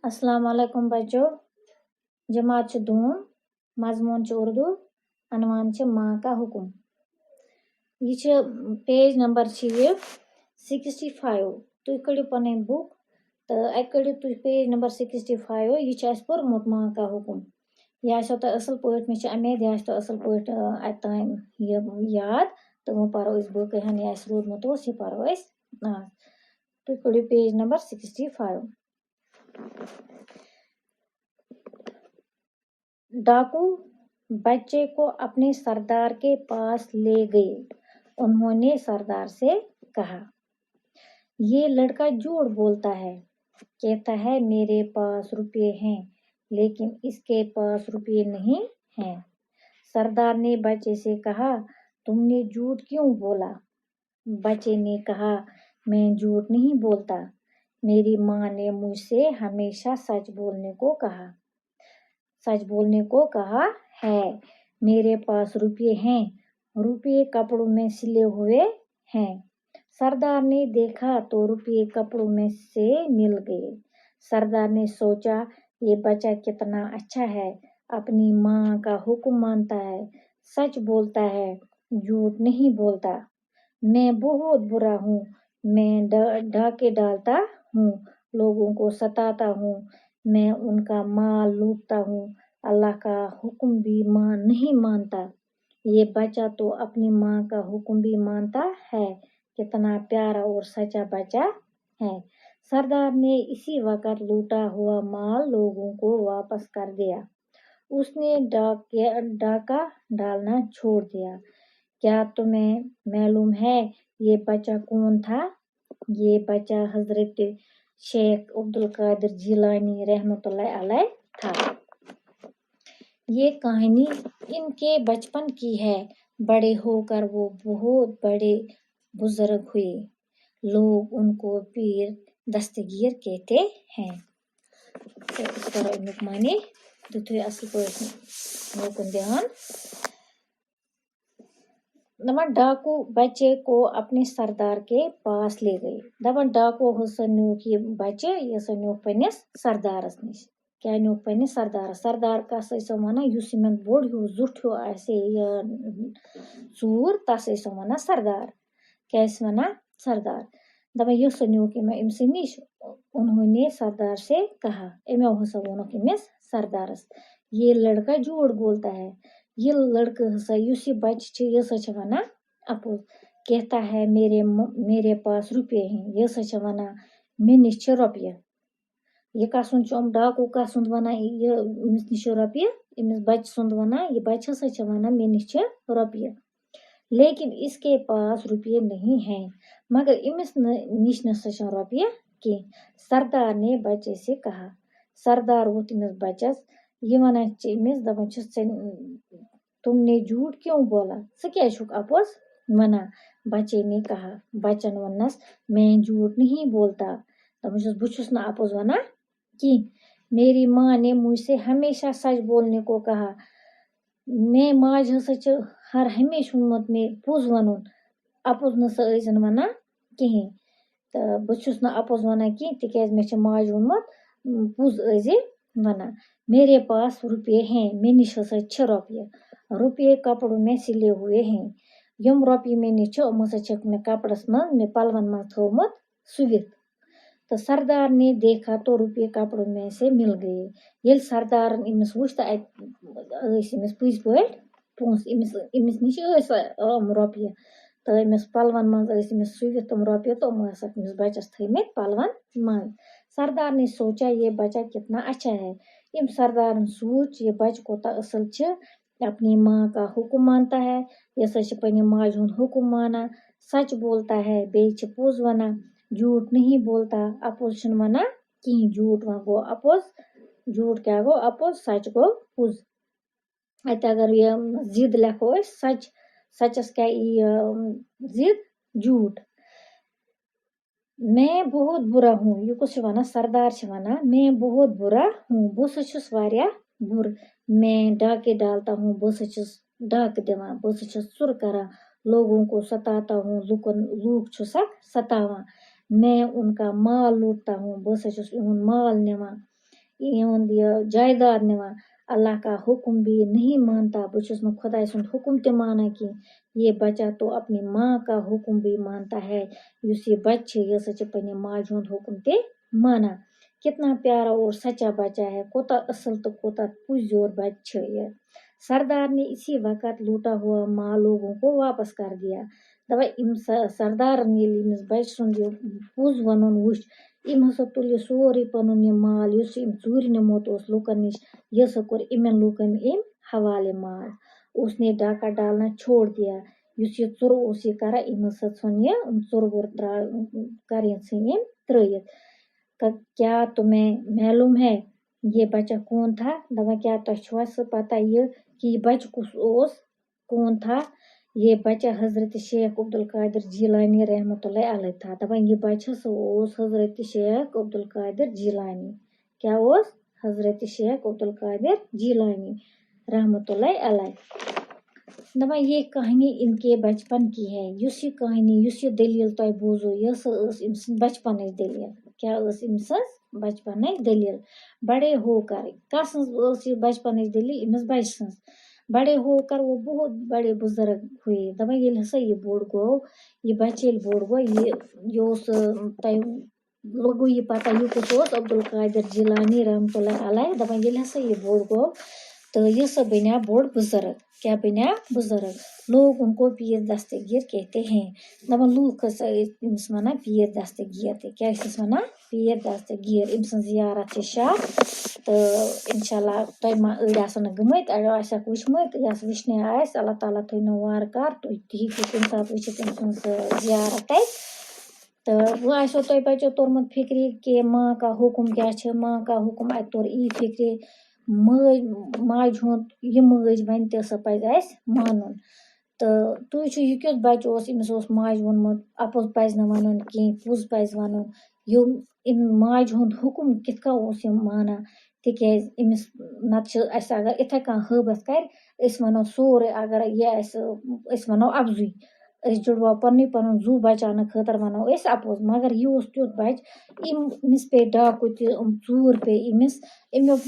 अस्सलाम वालेकुम बच्चों। जमात छ दूम, मजमून छ उर्दू, अनवान छ माँ का हुक्म। ये छ पेज नंबर छ ये 65। तुई कड़ियो पने बुक तो अत कड़ियो तुई पेज नंबर 65 ये छ अस पोरमुत माँ का हुक्म। ये आसो तो असल पॉइंट में छ अमेद ये तो असल पॉइंट अतान ये याद तो वो परो इस बुक हन ये रोदमुत ओस ये परो इस आज। तुई कड़ियो पेज नंबर 65। डाकू बच्चे को अपने सरदार के पास ले गए। उन्होंने सरदार से कहा, ये लड़का झूठ बोलता है, कहता है मेरे पास रुपये हैं, लेकिन इसके पास रुपये नहीं हैं। सरदार ने बच्चे से कहा, तुमने झूठ क्यों बोला? बच्चे ने कहा, मैं झूठ नहीं बोलता, मेरी माँ ने मुझसे हमेशा सच बोलने को कहा है। मेरे पास रुपये हैं, रुपये कपड़ों में सिले हुए हैं। सरदार ने देखा तो रुपये कपड़ों में से मिल गए। सरदार ने सोचा, ये बच्चा कितना अच्छा है, अपनी माँ का हुक्म मानता है, सच बोलता है, झूठ नहीं बोलता। मैं बहुत बुरा हूँ, मैं डाके डालता हूँ, लोगों को सताता हूँ, मैं उनका माल लूटता हूँ, अल्लाह का हुक्म भी नहीं मानता। ये बच्चा तो अपनी माँ का हुक्म भी मानता है, कितना प्यारा और सच्चा बच्चा है। सरदार ने इसी वक्त लूटा हुआ माल लोगों को वापस कर दिया। उसने डाका डालना छोड़ दिया। क्या तुम्हें मालूम है ये बच्चा कौन था? ये बच्चा हजरत शेख अब्दुल कादिर जिलानी रहमतुल्लाह अलैह था। ये कहानी इनके बचपन की है। बड़े होकर वो बहुत बड़े बुजुर्ग हुए। लोग उनको पीर दस्तगीर कहते हैं। तो इस तरह नुकमानी दुथुई असल पॉइंट नोकुन ध्यान। दमन डाकू बच्चे को अपने सरदार के पास ले गए। दमन डाकू न्यूक ये बच्चे ये न्यूक पन्निस सरदारस निश। क्या न्यूक पन्निस सरदारस। सरदार कस वन युस यमन बोड़ हूँ जुठ हूँ आसे चूर तस वन सरदार। क्या वन सरदार। दमन युस न्यूक इमस निश। उन्होंने सरदार से कहा, एमो हसा वोनक इमिस सरदारस, ये लड़का झूठ बोलता है। ये लड़का हसा युस ये बच्चे ये सच वना अपोज, कहता है मेरे पास रुपये हैं, ये सच वना मे निश रुपये। ये कसन चम डाकू कसन वना ये इमिस निश रुपये, इमिस बच्चे सुंद वना ये बच्चे सच वना मे निश रुपये, लेकिन इसके पास रुपये नहीं हैं। मगर इमिस निश न सच रुपये की। सरदार ने बच्चे से कहा। सरदार वो इमिस बच्चस ये वना इमिस दपन तुमने झूठ क्यों बोला? से क्या शुक अपोज वना? बच्चे ने कहा। बच्चन वनस, मैं झूठ नहीं बोलता, बुछुस न अपोज वना कि मेरी माँ ने मुझसे हमेशा सच बोलने को कहा। मैं माज हस हर हमेशा वोनमुत मे पुज वनुन, अपोज न वना कहीं। तो बुछुस न अपोज वना कि तिकाज मे माज वोनमुत पुज वना। मेरे पास रुपये हैं, मे निश हस रुपये, रुपये कपड़ों में सिले हुए हैं। यम रुपये मे निश मे कपड़स मे पलवन मज थोमुत सुवित। तो सरदार ने देखा तो रुपये कपड़ों में से मिल गए। ये सरदार इमिस वुच तो इमिस पुज पॉइंट पोंस इमिस निश रुपये तो इमिस पलवन मज इमिस सुवित तम रुपये तो इमिस बच्चस थमित पलवन मज। सरदार ने सोचा, ये बच्चा कितना अच्छा है। इम सरदार सोच, ये बच्चा कोता असल छ, अपनी माँ का हुक्म मानता है, ये सच पन्ने माज हुंद हुक्म माना, सच बोलता है, बेच पोज वना, झूठ नहीं बोलता, अपोज छन वना कि झूठ वह गो अपोज, झूठ क्या गो अपोज, सच गो पुज। अगर ये जिद लिखो सच, सचस क्या जिद झूठ। मैं बहुत बुरा हूँ, ये कुछ वना सरदार छ वना, मैं बहुत बुरा हूँ, बो सचुस वारिया बुर। मैं डाके डालता हूँ, बो सचुस डाक देवा, बो सचुस चुर करा, लोगों को सताता हूँ, लूक छुसक सतावा। मैं उनका माल लूटता हूँ, बो सचुस उन माल नेवा। یہ جائیداد نوان اللہ کا حکم بھی نہیں مانتا بچس نہ خدا سند حکم تہ مانا کی یہ بچہ تو اپنی ماں کا حکم بھی مانتا ہے اس یہ بچہ یہ سچ پنہ ماج ہند حکم تہ مانا کتنا پیارا اور سچا بچہ ہے کوتا اصل تو کوتا پزیور بچہ یہ سردار نے اسی وقت لوٹا ہوا مال لوگوں کو واپس کر دیا دپا سردار ییٚلہِ بچہ سند یہ پوز ونن وچھ ہسا تل یہ سورے پنن یہ مال اس ژوٗرِ نمت لوکن نش یہ ہسا کور لوکن حوالے مال اس نے ڈاکہ ڈالنا چھوڑ دیا اس یہ ژر یہ کران ہسا ژھن یہ ژر وور کریں ژھن ترٲیِتھ کیا تمہیں معلوم ہے یہ بچہ کون تھا دپان کیا تۄہہِ چھوا سُہ پتہ یہ کہ یہ بچہ کس کون تھا یہ بچہ حضرت شیخ عبدالقادر جیلانی رحمۃ اللہ علیہ تھا دپان یہ بچہ سا حضرت شیخ عبدالقادر جیلانی کیا حضرت شیخ عبدالقادر جیلانی رحمۃ اللہ علیہ دپان یہ کہانی ان کے بچپن کی ہے اس یہ کہانی اس یہ دلیل تہ بوزو یہ سا بچپن دلیل کیا ام سز بچپن دلیل بڑے ہو کر کس یہ بچپن دلیل امس بچہ سز بڑے ہو کر وہ بہت بڑے بزرگ ہوئے دپان ییٚلہِ ہسا یہ بوڑ گو یہ بچہ ییٚلہِ بوڑ گو یہ لوگو یہ پتہ یہ کس عبدالقادر جیلانی رحمۃ اللہ علیہ دپان ییٚلہِ ہسا یہ بوڑ گو تو یہ سا بنیا بوڑ بزرگ کیا بنیا بزرگ لوگ ان کو پیر دستگیر کہتے ہیں دپان لوگ ہسا امس ونان پیر دستگیر تہ کیا ونان پیر دستگیر ام سن زیارت شاہ تو انشاءاللہ تہ ما اڑ آسن گمت اڑ آسک وچمت یس وچھنے آس اللہ تعالیٰ تھونو وار کار تھی ہیٚکِو کُنہِ ساتہٕ وچھِتھ ام سن زیارت تتہِ تو وہ آسو تہ بچو تورمت فکری کہ ماں کا حکم کیا چھ ماں کا حکم اتہ تور ای فکری ماج ہند یہ ماج ون تہ سا پز اس مانن تو تھی وچھو یہ کیُتھ بچہ امس ماج وونمت اپُز پز نہ ونُن کینٛہہ پوٚز پز ونُن یم ماج ہند حکم کتھ کٔنۍ یہ مانان تکیاز امس نتہ اس اگر اتھے کن ہٲبت کر اس ونو سورے اگر یہ اس ونو افضوے اس جڑوا پن زو بچاونہٕ خاطر ونو اس اپوز مگر یہ تیُتھ بچہ امس پے ڈاکو تہ ژوٗر پے امس امیُک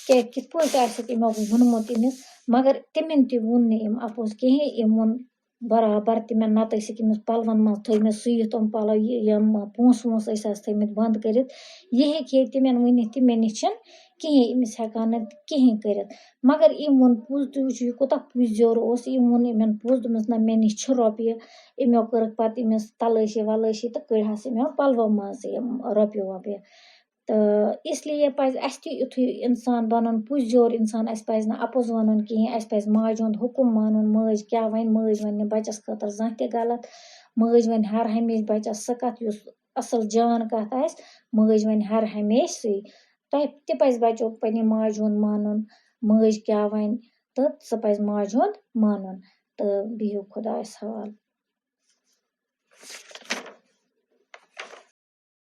کتھ پٲٹھۍ آسیٚکھ امیُک ووٚنمُت امس مگر تمن تہ ووٚن نہٕ أمۍ اپوز کِہیٖنۍ أمۍ ووٚن برابر تمن نتہٕ ٲسِکھ أمِس پلون منٛز تھٲومٕتۍ سُوِتھ تِم پلو یم پونٛسہٕ وونٛسہٕ ٲسِس تھٲومٕتۍ بنٛد کٔرِتھ یہ ہیٚکہِ ہے تمن ؤنِتھ تہِ مےٚ نِش چھنہٕ کِہیٖنۍ أمِس ہٮ۪کہٕ نہٕ کِہیٖنۍ کٔرِتھ مگر أمۍ ووٚن پوٚز تُہۍ وٕچھِو یہِ کوٗتاہ پُزیور اوس أمۍ ووٚن یِمن پوٚز دوٚپنس نہ مےٚ نِش چھِ رۄپیہِ أمیو کٔرٕکھ پتہٕ أمِس تلٲشی ولٲشی تہٕ کٔڑہس أمیو پلوو منٛزٕ یِم رۄپیہِ وۄپیہِ تہٕ اسلیے پزِ اسہِ تہِ یُتھُے انسان بنُن پُزیور انسان اسہِ پزِ نہٕ اپُز ونُن کِہیٖنۍ اسہِ پزِ ماجہِ ہُنٛد حُکم مانُن مٲج کیاہ ونہِ مٲج ونہِ نہٕ بچس خٲطرٕ زانٛہہ تہِ غلط مٲج ونہِ ہر ہمیشہِ بچس سۄ کتھ یُس اصل جان کتھ آسہِ مٲج ونہِ ہر ہمیشہِ سُے تۄہہِ تہِ پزِ بچو پننہِ ماجہِ ہُنٛد مانُن مٲج کیاہ ونہِ تہٕ سُہ پزِ ماجہِ ہُنٛد مانُن تہٕ بِہِو خۄدایس حوال